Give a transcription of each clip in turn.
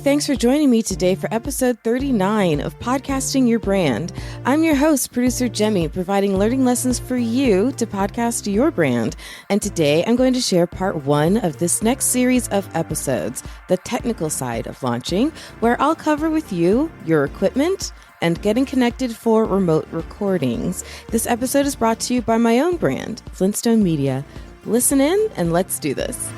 thanks for joining me today for episode 39 of Podcasting Your Brand. I'm your host, producer Jaime, providing learning lessons for you to podcast your brand. And today I'm going to share part 1 of this next series of episodes, the technical side of launching, where I'll cover with you your equipment and getting connected for remote recordings. This episode is brought to you by my own brand, Flintstone Media. Listen in and let's do this.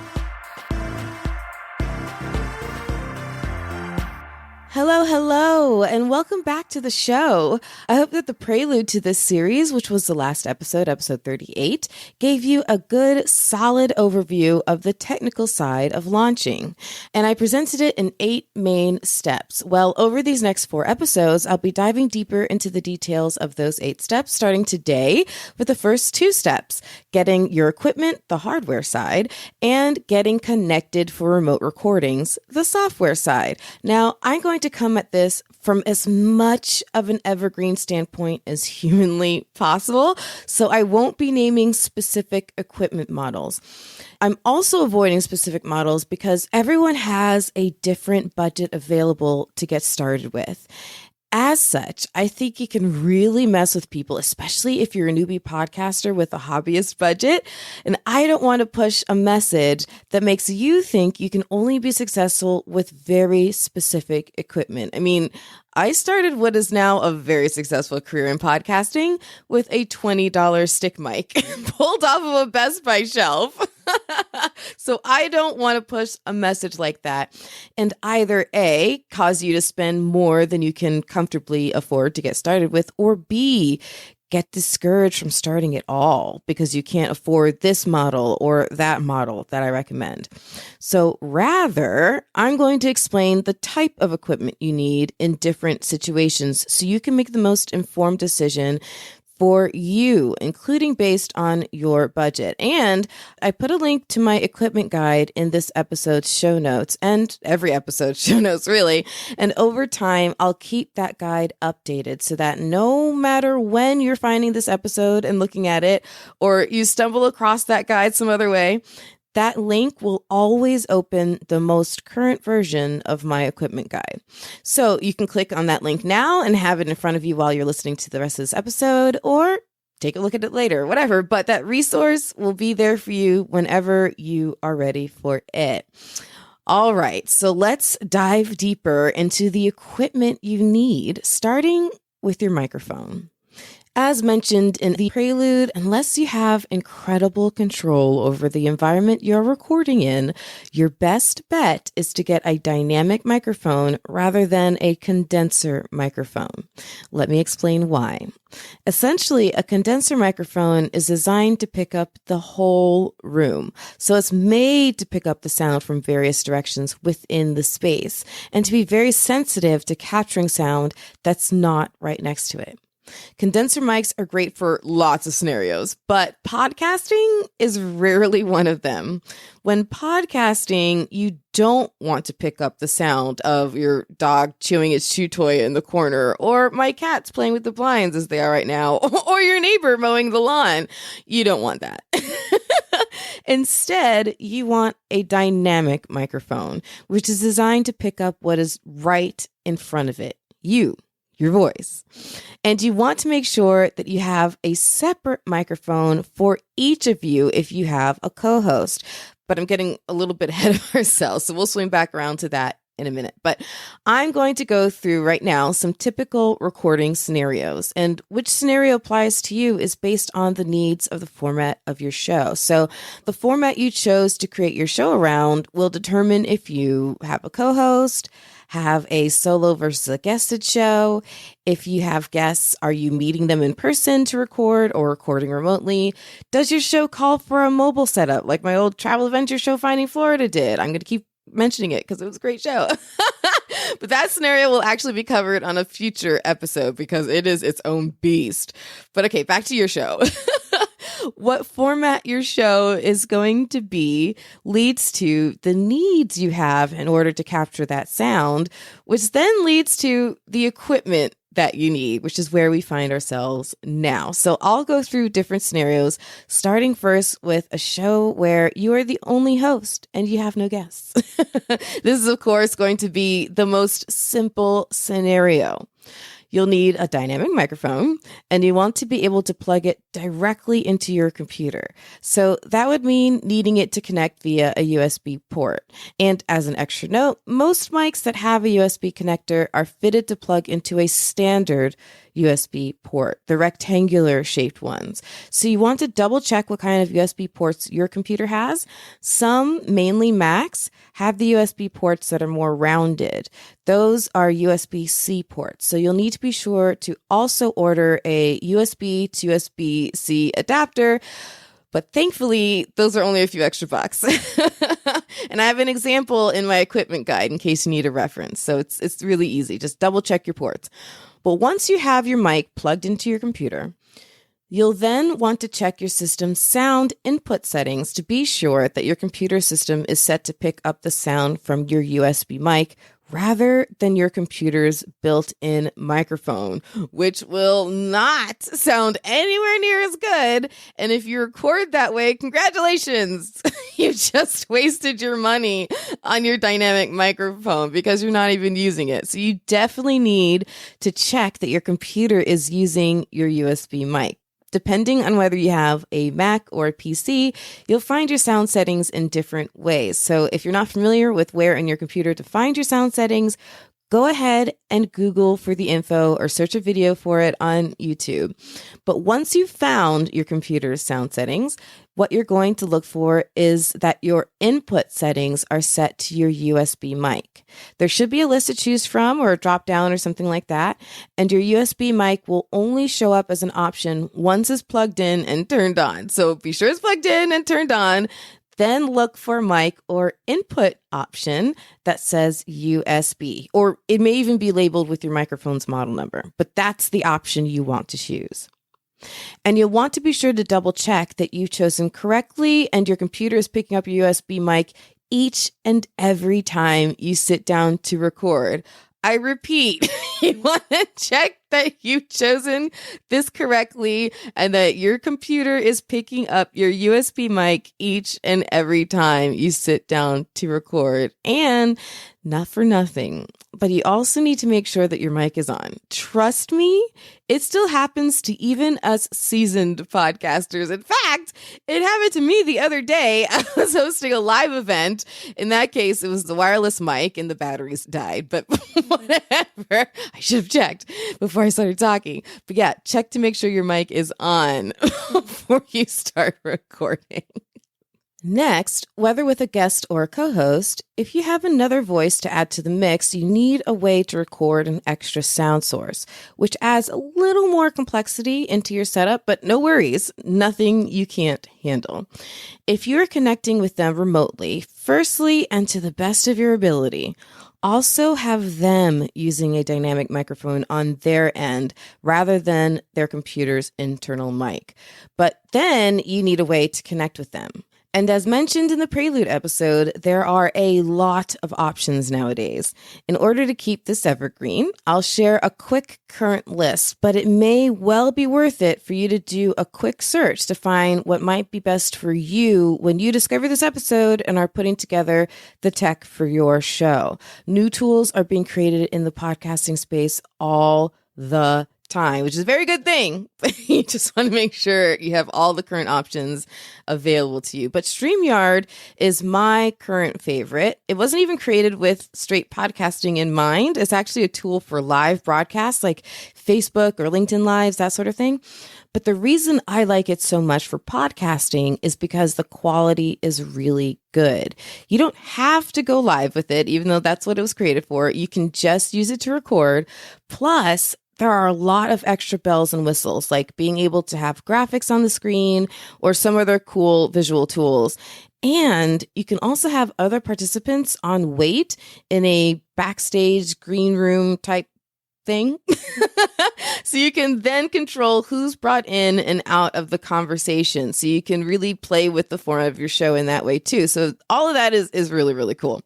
Hello, and welcome back to the show. I hope that the prelude to this series, which was the last episode, episode 38, gave you a good, solid overview of the technical side of launching. And I presented it in 8 main steps. Well, over these next 4 episodes, I'll be diving deeper into the details of those 8 steps, starting today with the first 2 steps, getting your equipment, the hardware side, and getting connected for remote recordings, the software side. Now, I'm going to come at this from as much of an evergreen standpoint as humanly possible, so I won't be naming specific equipment models. I'm also avoiding specific models because everyone has a different budget available to get started with. As such, I think you can really mess with people, especially if you're a newbie podcaster with a hobbyist budget. And I don't want to push a message that makes you think you can only be successful with very specific equipment. I mean, I started what is now a very successful career in podcasting with a $20 stick mic pulled off of a Best Buy shelf. So I don't want to push a message like that and either A, cause you to spend more than you can comfortably afford to get started with, or B, get discouraged from starting at all because you can't afford this model or that model that I recommend. So rather, I'm going to explain the type of equipment you need in different situations so you can make the most informed decision for you, including based on your budget. And I put a link to my equipment guide in this episode's show notes and every episode's show notes, really. And over time, I'll keep that guide updated so that no matter when you're finding this episode and looking at it, or you stumble across that guide some other way, that link will always open the most current version of my equipment guide. So you can click on that link now and have it in front of you while you're listening to the rest of this episode, or take a look at it later, whatever. But that resource will be there for you whenever you are ready for it. All right, so let's dive deeper into the equipment you need, starting with your microphone. As mentioned in the prelude, unless you have incredible control over the environment you're recording in, your best bet is to get a dynamic microphone rather than a condenser microphone. Let me explain why. Essentially, a condenser microphone is designed to pick up the whole room. So it's made to pick up the sound from various directions within the space and to be very sensitive to capturing sound that's not right next to it. Condenser mics are great for lots of scenarios, but podcasting is rarely one of them. When podcasting, you don't want to pick up the sound of your dog chewing its chew toy in the corner, or my cat's playing with the blinds as they are right now, or your neighbor mowing the lawn. You don't want that. Instead, you want a dynamic microphone, which is designed to pick up what is right in front of it, your voice. And you want to make sure that you have a separate microphone for each of you if you have a co-host. But I'm getting a little bit ahead of ourselves, so we'll swing back around to that in a minute. But I'm going to go through right now some typical recording scenarios, and which scenario applies to you is based on the needs of the format of your show. So the format you chose to create your show around will determine if you have a co-host, have a solo versus a guested show. If you have guests, are you meeting them in person to record or recording remotely? Does your show call for a mobile setup like my old travel adventure show Finding Florida did? I'm going to keep mentioning it because it was a great show. But that scenario will actually be covered on a future episode because it is its own beast. But okay, back to your show. What format your show is going to be leads to the needs you have in order to capture that sound, which then leads to the equipment that you need, which is where we find ourselves now. So I'll go through different scenarios, starting first with a show where you are the only host and you have no guests. This is, of course, going to be the most simple scenario. You'll need a dynamic microphone, and you want to be able to plug it directly into your computer. So that would mean needing it to connect via a USB port. And as an extra note, most mics that have a USB connector are fitted to plug into a standard USB port, the rectangular shaped ones. So you want to double check what kind of USB ports your computer has. Some, mainly Macs, have the USB ports that are more rounded. Those are USB-C ports. So you'll need to be sure to also order a USB to USB-C adapter. But thankfully, those are only a few extra bucks. And I have an example in my equipment guide in case you need a reference. So it's really easy. Just double check your ports. But once you have your mic plugged into your computer, you'll then want to check your system's sound input settings to be sure that your computer system is set to pick up the sound from your USB mic rather than your computer's built-in microphone, which will not sound anywhere near as good. And if you record that way, congratulations! You just wasted your money on your dynamic microphone because you're not even using it. So you definitely need to check that your computer is using your USB mic. Depending on whether you have a Mac or a PC, you'll find your sound settings in different ways. So if you're not familiar with where in your computer to find your sound settings, go ahead and Google for the info or search a video for it on YouTube. But once you've found your computer's sound settings, what you're going to look for is that your input settings are set to your USB mic. There should be a list to choose from or a drop down or something like that. And your USB mic will only show up as an option once it's plugged in and turned on. So be sure it's plugged in and turned on. Then look for mic or input option that says USB, or it may even be labeled with your microphone's model number, but that's the option you want to choose. And you'll want to be sure to double check that you've chosen correctly and your computer is picking up your USB mic each and every time you sit down to record. I repeat, you want to check that you've chosen this correctly and that your computer is picking up your USB mic each and every time you sit down to record. And not for nothing, but you also need to make sure that your mic is on. Trust me, it still happens to even us seasoned podcasters. In fact, it happened to me the other day. I was hosting a live event. In that case, it was the wireless mic and the batteries died, but whatever. I should have checked before I started talking. But yeah, check to make sure your mic is on before you start recording. Next, whether with a guest or a co-host, if you have another voice to add to the mix, you need a way to record an extra sound source, which adds a little more complexity into your setup, but no worries, nothing you can't handle. If you're connecting with them remotely, firstly, and to the best of your ability, also have them using a dynamic microphone on their end rather than their computer's internal mic. But then you need a way to connect with them. And as mentioned in the Prelude episode, there are a lot of options nowadays. In order to keep this evergreen, I'll share a quick current list, but it may well be worth it for you to do a quick search to find what might be best for you when you discover this episode and are putting together the tech for your show. New tools are being created in the podcasting space all the time, which is a very good thing. You just want to make sure you have all the current options available to you. But StreamYard is my current favorite. It wasn't even created with straight podcasting in mind. It's actually a tool for live broadcasts like Facebook or LinkedIn Lives, that sort of thing. But the reason I like it so much for podcasting is because the quality is really good. You don't have to go live with it, even though that's what it was created for. You can just use it to record. Plus, there are a lot of extra bells and whistles, like being able to have graphics on the screen or some other cool visual tools. And you can also have other participants on wait in a backstage green room type thing. So you can then control who's brought in and out of the conversation. So you can really play with the format of your show in that way too. So all of that is really, really cool.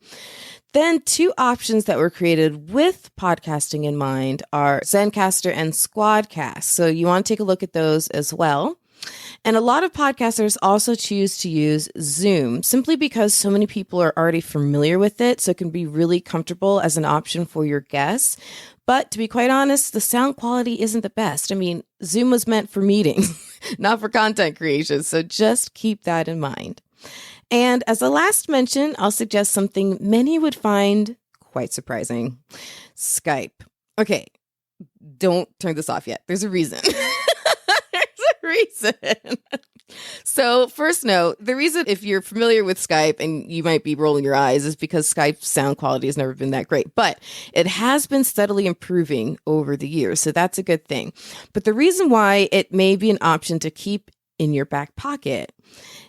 Then two options that were created with podcasting in mind are Zencaster and Squadcast. So you want to take a look at those as well. And a lot of podcasters also choose to use Zoom simply because so many people are already familiar with it. So it can be really comfortable as an option for your guests. But to be quite honest, the sound quality isn't the best. I mean, Zoom was meant for meetings, not for content creation. So just keep that in mind. And as a last mention, I'll suggest something many would find quite surprising. Skype. Okay, don't turn this off yet. There's a reason. Reason. So first note, the reason if you're familiar with Skype and you might be rolling your eyes is because Skype's sound quality has never been that great, but it has been steadily improving over the years. So that's a good thing. But the reason why it may be an option to keep in your back pocket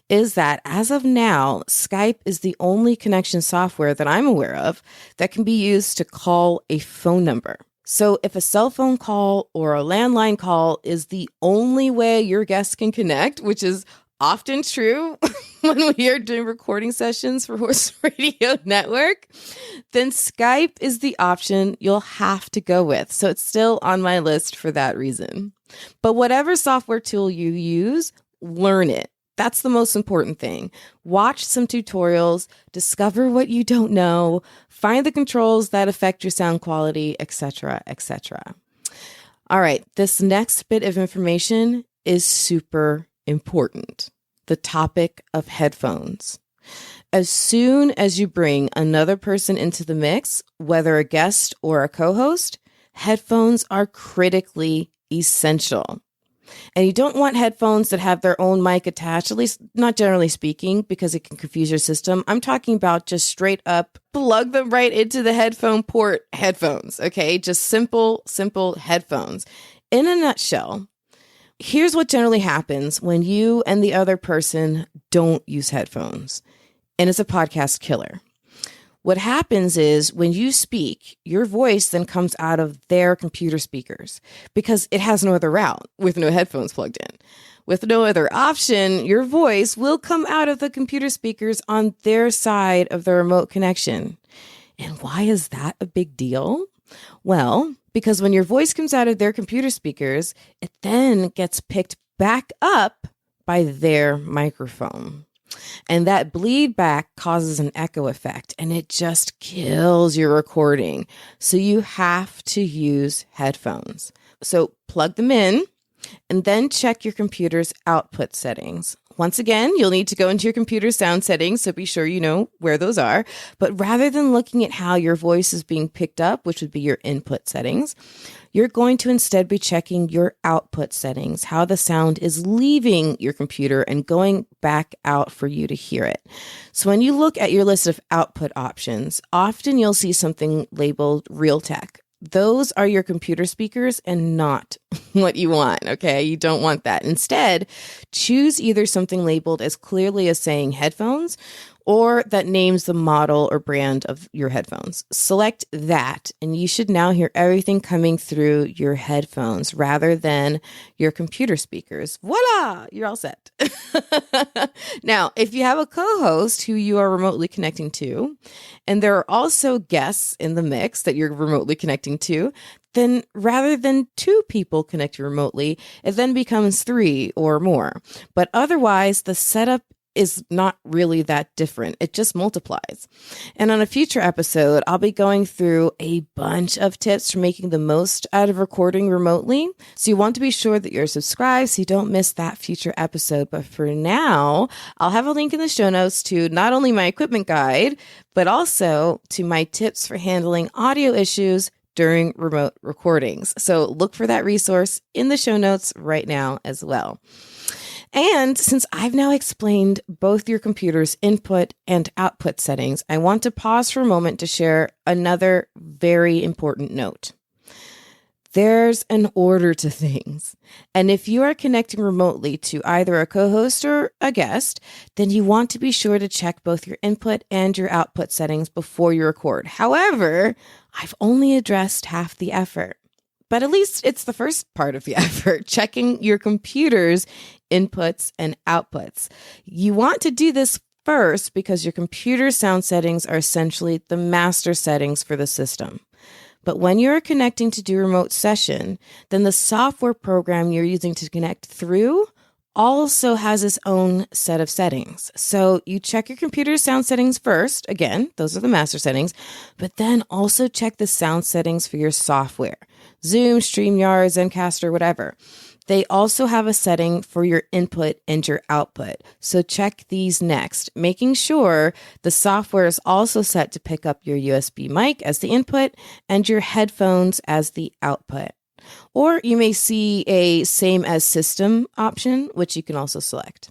is that as of now, Skype is the only connection software that I'm aware of that can be used to call a phone number. So if a cell phone call or a landline call is the only way your guests can connect, which is often true when we are doing recording sessions for Horse Radio Network, then Skype is the option you'll have to go with. So it's still on my list for that reason. But whatever software tool you use, learn it. That's the most important thing. Watch some tutorials, discover what you don't know, find the controls that affect your sound quality, etc., etc. All right, this next bit of information is super important. The topic of headphones. As soon as you bring another person into the mix, whether a guest or a co-host, headphones are critically essential. And you don't want headphones that have their own mic attached, at least not generally speaking, because it can confuse your system. I'm talking about just straight up plug them right into the headphone port headphones, okay? Just simple headphones. In a nutshell, here's what generally happens when you and the other person don't use headphones, and it's a podcast killer. What happens is when you speak, your voice then comes out of their computer speakers because it has no other route with no headphones plugged in. With no other option, your voice will come out of the computer speakers on their side of the remote connection. And why is that a big deal? Well, because when your voice comes out of their computer speakers, it then gets picked back up by their microphone. And that bleed back causes an echo effect, and it just kills your recording. So you have to use headphones. So plug them in and then check your computer's output settings. Once again, you'll need to go into your computer sound settings, so be sure you know where those are. But rather than looking at how your voice is being picked up, which would be your input settings, you're going to instead be checking your output settings, how the sound is leaving your computer and going back out for you to hear it. So when you look at your list of output options, often you'll see something labeled Realtek. Those are your computer speakers and not what you want, okay? You don't want that. Instead, choose either something labeled as clearly as saying headphones or that names the model or brand of your headphones. Select that, and you should now hear everything coming through your headphones rather than your computer speakers. Voila! You're all set. Now, if you have a co-host who you are remotely connecting to, and there are also guests in the mix that you're remotely connecting to, then rather than two people connecting remotely, it then becomes three or more. But otherwise, the setup is not really that different. It just multiplies. And on a future episode, I'll be going through a bunch of tips for making the most out of recording remotely. So you want to be sure that you're subscribed so you don't miss that future episode. But for now, I'll have a link in the show notes to not only my equipment guide, but also to my tips for handling audio issues during remote recordings. So look for that resource in the show notes right now as well. And since I've now explained both your computer's input and output settings, I want to pause for a moment to share another very important note. There's an order to things. And if you are connecting remotely to either a co-host or a guest, then you want to be sure to check both your input and your output settings before you record. However, I've only addressed half the effort. But at least it's the first part of the effort, checking your computer's inputs and outputs. You want to do this first because your computer sound settings are essentially the master settings for the system. But when you're connecting to do a remote session, then the software program you're using to connect through also has its own set of settings. So you check your computer's sound settings first. Again, those are the master settings, but then also check the sound settings for your software, Zoom, StreamYard, Zencastr, whatever. They also have a setting for your input and your output. So check these next, making sure the software is also set to pick up your USB mic as the input and your headphones as the output. Or you may see a same as system option, which you can also select.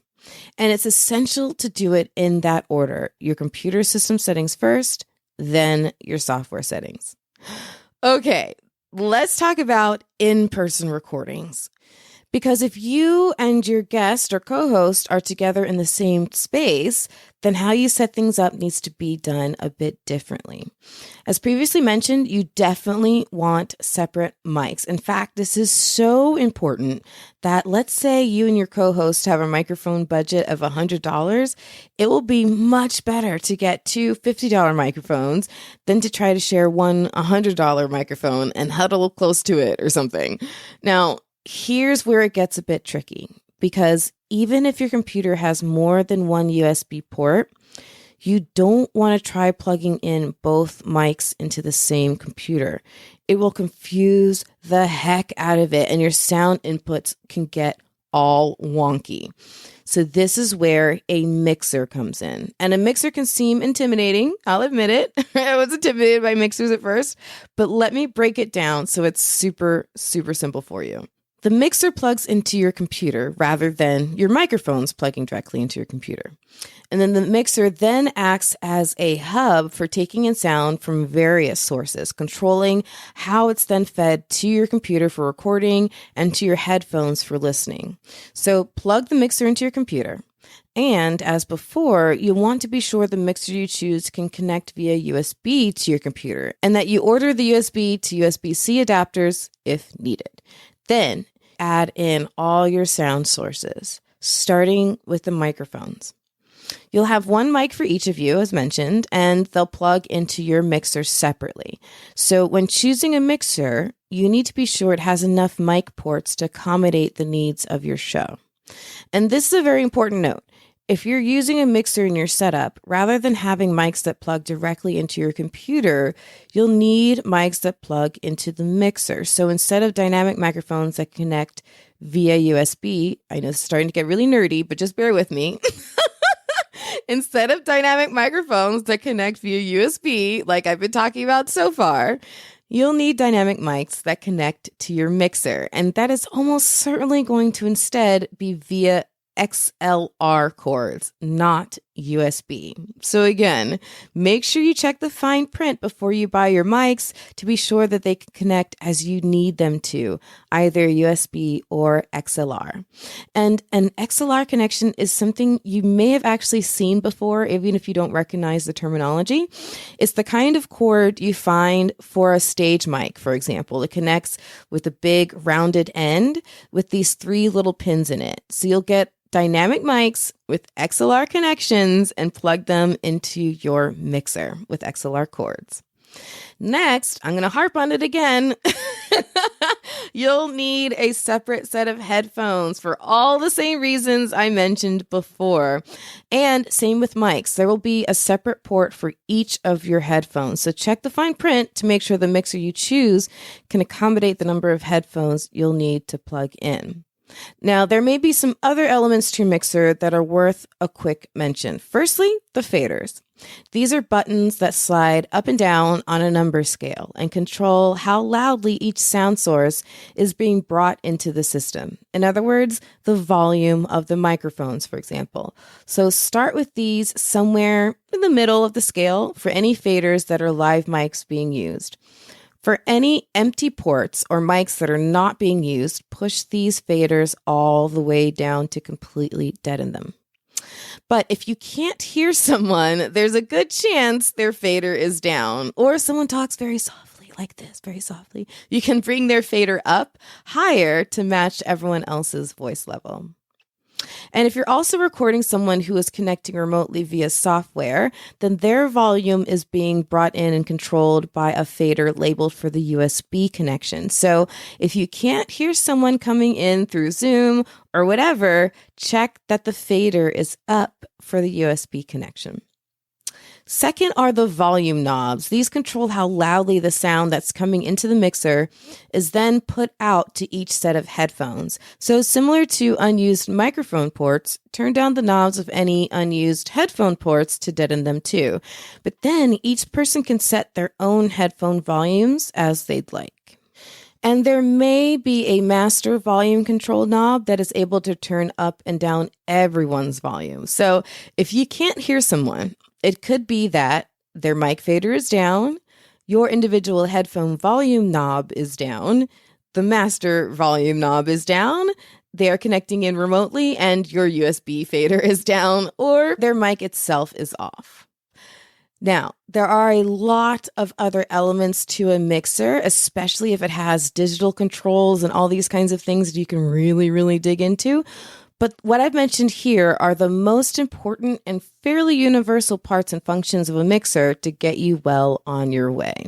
And it's essential to do it in that order. Your computer system settings first, then your software settings. Okay, let's talk about in-person recordings. Because if you and your guest or co-host are together in the same space, then how you set things up needs to be done a bit differently. As previously mentioned, you definitely want separate mics. In fact, this is so important that let's say you and your co-host have a microphone budget of $100, it will be much better to get two $50 microphones than to try to share one $100 microphone and huddle close to it or something. Now, here's where it gets a bit tricky, because even if your computer has more than one USB port, you don't want to try plugging in both mics into the same computer. It will confuse the heck out of it, and your sound inputs can get all wonky. So this is where a mixer comes in. And a mixer can seem intimidating. I'll admit it. I was intimidated by mixers at first, but let me break it down so it's super, super simple for you. The mixer plugs into your computer rather than your microphones plugging directly into your computer. And then the mixer then acts as a hub for taking in sound from various sources, controlling how it's then fed to your computer for recording and to your headphones for listening. So plug the mixer into your computer. And as before, you want to be sure the mixer you choose can connect via USB to your computer and that you order the USB to USB-C adapters if needed. Then add in all your sound sources, starting with the microphones. You'll have one mic for each of you, as mentioned, and they'll plug into your mixer separately. So when choosing a mixer, you need to be sure it has enough mic ports to accommodate the needs of your show. And this is a very important note. If you're using a mixer in your setup, rather than having mics that plug directly into your computer, you'll need mics that plug into the mixer. So instead of dynamic microphones that connect via USB, I know it's starting to get really nerdy, but just bear with me. Instead of dynamic microphones that connect via USB, like I've been talking about so far, you'll need dynamic mics that connect to your mixer. And that is almost certainly going to instead be via XLR cords, not USB. So again, make sure you check the fine print before you buy your mics to be sure that they can connect as you need them to, either USB or XLR. And an XLR connection is something you may have actually seen before, even if you don't recognize the terminology. It's the kind of cord you find for a stage mic, for example. It connects with a big rounded end with these three little pins in it. So you'll get dynamic mics with XLR connections and plug them into your mixer with XLR cords. Next, I'm going to harp on it again. You'll need a separate set of headphones for all the same reasons I mentioned before. And same with mics. There will be a separate port for each of your headphones. So check the fine print to make sure the mixer you choose can accommodate the number of headphones you'll need to plug in. Now, there may be some other elements to your mixer that are worth a quick mention. Firstly, the faders. These are buttons that slide up and down on a number scale and control how loudly each sound source is being brought into the system. In other words, the volume of the microphones, for example. So start with these somewhere in the middle of the scale for any faders that are live mics being used. For any empty ports or mics that are not being used, push these faders all the way down to completely deaden them. But if you can't hear someone, there's a good chance their fader is down, or someone talks very softly like this, very softly. You can bring their fader up higher to match everyone else's voice level. And if you're also recording someone who is connecting remotely via software, then their volume is being brought in and controlled by a fader labeled for the USB connection. So if you can't hear someone coming in through Zoom or whatever, check that the fader is up for the USB connection. Second are the volume knobs. These control how loudly the sound that's coming into the mixer is then put out to each set of headphones. So similar to unused microphone ports, turn down the knobs of any unused headphone ports to deaden them too. But then each person can set their own headphone volumes as they'd like. And there may be a master volume control knob that is able to turn up and down everyone's volume. So if you can't hear someone, it could be that their mic fader is down, your individual headphone volume knob is down, the master volume knob is down, they are connecting in remotely, and your USB fader is down, or their mic itself is off. Now, there are a lot of other elements to a mixer, especially if it has digital controls and all these kinds of things that you can really, really dig into. But what I've mentioned here are the most important and fairly universal parts and functions of a mixer to get you well on your way.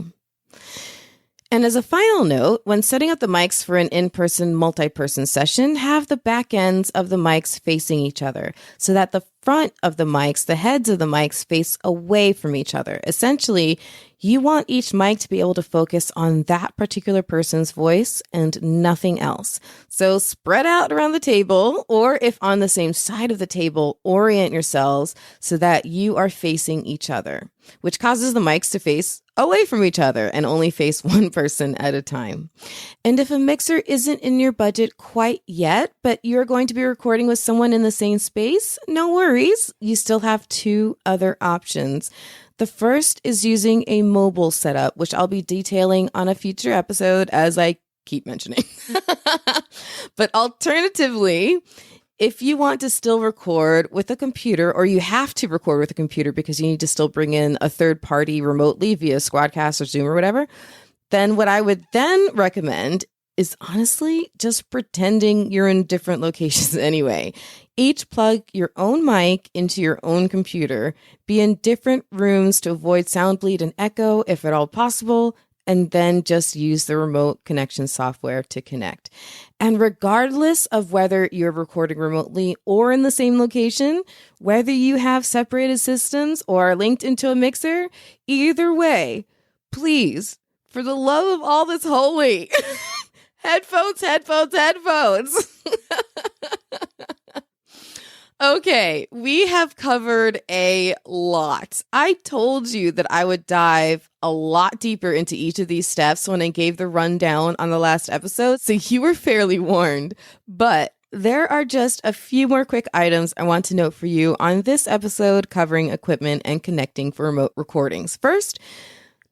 And as a final note, when setting up the mics for an in-person, multi-person session, have the back ends of the mics facing each other so that the front of the mics, the heads of the mics, face away from each other. Essentially, you want each mic to be able to focus on that particular person's voice and nothing else. So spread out around the table, or if on the same side of the table, orient yourselves so that you are facing each other, which causes the mics to face away from each other and only face one person at a time. And if a mixer isn't in your budget quite yet, but you're going to be recording with someone in the same space, no worries. You still have two other options. The first is using a mobile setup, which I'll be detailing on a future episode as I keep mentioning. But alternatively, if you want to still record with a computer, or you have to record with a computer because you need to still bring in a third party remotely via Squadcast or Zoom or whatever, then what I would then recommend is honestly just pretending you're in different locations anyway. Each plug your own mic into your own computer, be in different rooms to avoid sound bleed and echo if at all possible, and then just use the remote connection software to connect. And regardless of whether you're recording remotely or in the same location, whether you have separated systems or are linked into a mixer, either way, please, for the love of all that's holy, headphones. Okay, we have covered a lot. I told you that I would dive a lot deeper into each of these steps when I gave the rundown on the last episode, so you were fairly warned. But there are just a few more quick items I want to note for you on this episode covering equipment and connecting for remote recordings. First,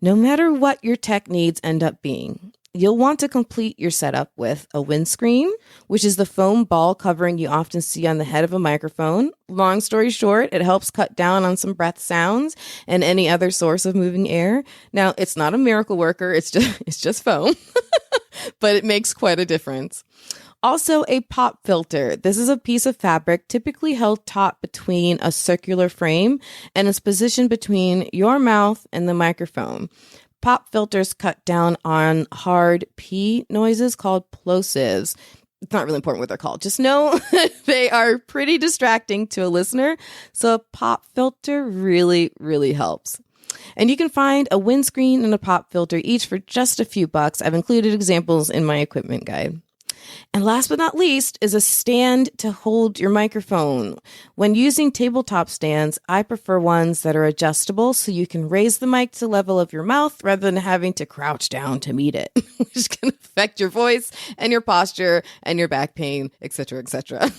no matter what your tech needs end up being, you'll want to complete your setup with a windscreen, which is the foam ball covering you often see on the head of a microphone. Long story short, it helps cut down on some breath sounds and any other source of moving air. Now, it's not a miracle worker, it's just foam, but it makes quite a difference. Also, a pop filter. This is a piece of fabric typically held taut between a circular frame and is positioned between your mouth and the microphone. Pop filters cut down on hard P noises called plosives. It's not really important what they're called. Just know they are pretty distracting to a listener. So a pop filter really, really helps. And you can find a windscreen and a pop filter each for just a few bucks. I've included examples in my equipment guide. And last but not least is a stand to hold your microphone. When using tabletop stands, I prefer ones that are adjustable so you can raise the mic to the level of your mouth rather than having to crouch down to meet it, which can affect your voice and your posture and your back pain, etc., etc.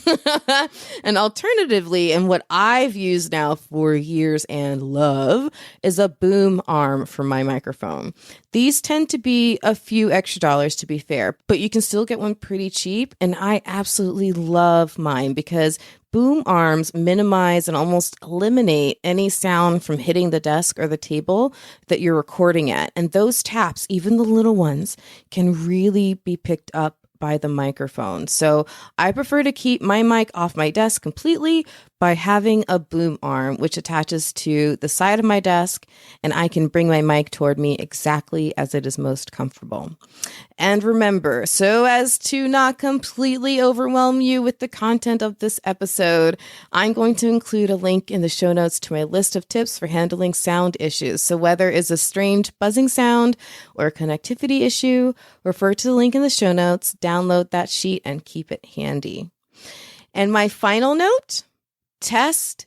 And alternatively, and what I've used now for years and love, is a boom arm for my microphone. These tend to be a few extra dollars, to be fair, but you can still get one pretty cheap, and I absolutely love mine because boom arms minimize and almost eliminate any sound from hitting the desk or the table that you're recording at. And those taps, even the little ones, can really be picked up by the microphone. So I prefer to keep my mic off my desk completely by having a boom arm, which attaches to the side of my desk, and I can bring my mic toward me exactly as it is most comfortable. And remember, so as to not completely overwhelm you with the content of this episode, I'm going to include a link in the show notes to my list of tips for handling sound issues. So whether it's a strange buzzing sound or a connectivity issue, refer to the link in the show notes, download that sheet, and keep it handy. And my final note, test.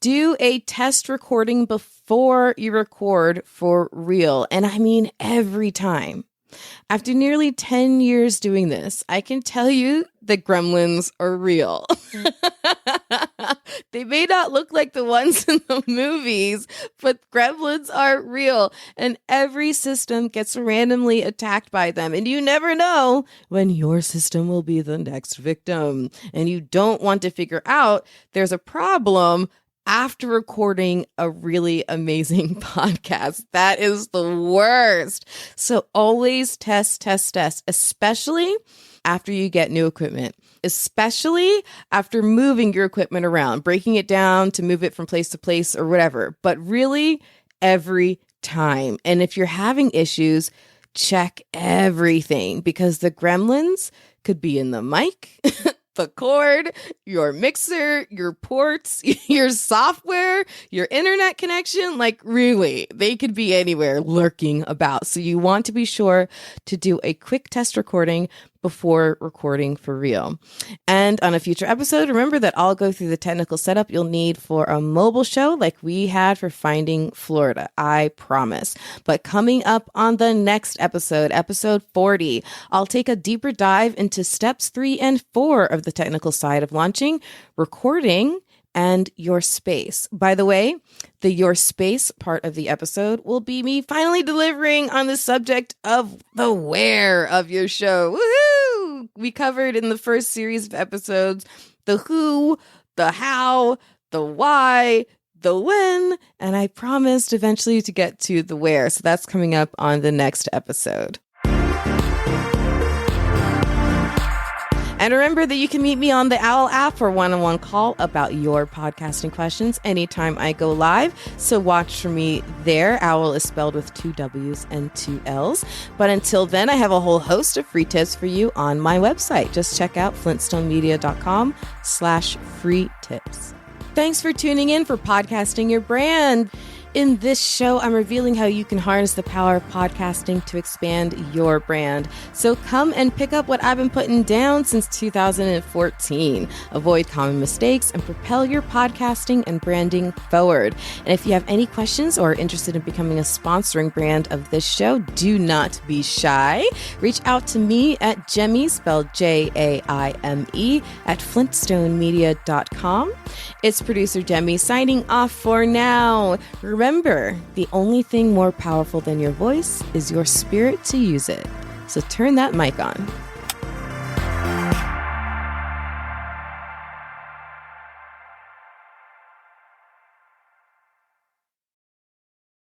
Do a test recording before you record for real. And I mean every time. After nearly 10 years doing this, I can tell you the gremlins are real. They may not look like the ones in the movies, but gremlins are real. And every system gets randomly attacked by them. And you never know when your system will be the next victim. And you don't want to figure out there's a problem after recording a really amazing podcast. That is the worst. So always test, especially after you get new equipment, especially after moving your equipment around, breaking it down to move it from place to place or whatever, but really every time. And if you're having issues, check everything, because the gremlins could be in the mic, the cord, your mixer, your ports, your software, your internet connection. Like really, they could be anywhere lurking about. So you want to be sure to do a quick test recording before recording for real. And on a future episode, remember that I'll go through the technical setup you'll need for a mobile show like we had for Finding Florida. I promise. But coming up on the next episode, episode 40, I'll take a deeper dive into steps 3 and 4 of the technical side of launching, recording, and your space. By the way, the your space part of the episode will be me finally delivering on the subject of the where of your show. Woohoo! We covered in the first series of episodes the who, the how, the why, the when, and I promised eventually to get to the where. So that's coming up on the next episode. And remember that you can meet me on the OWL app for one-on-one call about your podcasting questions anytime I go live. So watch for me there. OWL is spelled with 2 W's and 2 L's. But until then, I have a whole host of free tips for you on my website. Just check out flintstonemedia.com/free tips. Thanks for tuning in for Podcasting Your Brand. In this show, I'm revealing how you can harness the power of podcasting to expand your brand. So come and pick up what I've been putting down since 2014. Avoid common mistakes and propel your podcasting and branding forward. And if you have any questions or are interested in becoming a sponsoring brand of this show, do not be shy. Reach out to me at Jaime, spelled Jaime, at flintstonemedia.com. It's producer Jaime signing off for now. Remember, the only thing more powerful than your voice is your spirit to use it. So turn that mic on.